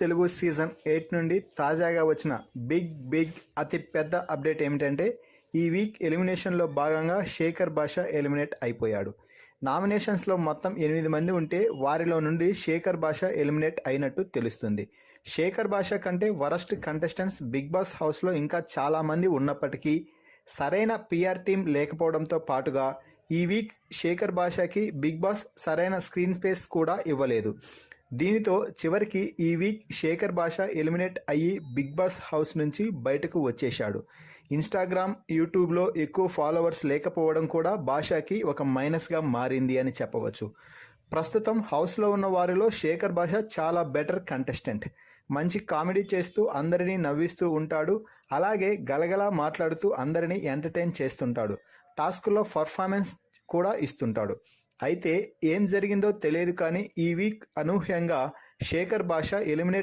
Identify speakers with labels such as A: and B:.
A: Telugu season 8 నుండి తాజాగా వచ్చిన బిగ్ అతి పెద్ద అప్డేట్ ఏమిటంటే ఈ వీక్ ఎలిమినేషన్లో భాగంగా శేఖర్ భాష ఎలిమినేట్ అయిపోయాడు. నామినేషన్స్లో మొత్తం 8 మంది ఉంటే వారిలో నుండి శేఖర్ భాష ఎలిమినేట్ అయినట్టు తెలుస్తుంది. శేఖర్ భాష కంటే వరస్ట్ కంటెస్టెంట్స్ బిగ్ బాస్ హౌస్లో ఇంకా చాలామంది ఉన్నప్పటికీ సరైన పిఆర్ టీం లేకపోవడంతో పాటుగా ఈ వీక్ శేఖర్ భాషకి బిగ్ బాస్ సరైన స్క్రీన్ స్పేస్ కూడా ఇవ్వలేదు. దీనితో చివరికి ఈ వీక్ శేఖర్ భాష ఎలిమినేట్ అయ్యి బిగ్ బాస్ హౌస్ నుంచి బయటకు వచ్చేశాడు. ఇన్స్టాగ్రామ్, యూట్యూబ్లో ఎక్కువ ఫాలోవర్స్ లేకపోవడం కూడా భాషకి ఒక మైనస్గా మారింది అని చెప్పవచ్చు. ప్రస్తుతం హౌస్లో ఉన్న వారిలో శేఖర్ భాష చాలా బెటర్ కంటెస్టెంట్. మంచి కామెడీ చేస్తూ అందరినీ నవ్విస్తూ ఉంటాడు. అలాగే గలగలా మాట్లాడుతూ అందరినీ ఎంటర్టైన్ చేస్తుంటాడు. టాస్క్లో పర్ఫార్మెన్స్ కూడా ఇస్తుంటాడు. అయితే ఏం జరిగిందో తెలియదు కానీ ఈ వీక్ అనూహ్యంగా శేఖర్ భాష ఎలిమినేట్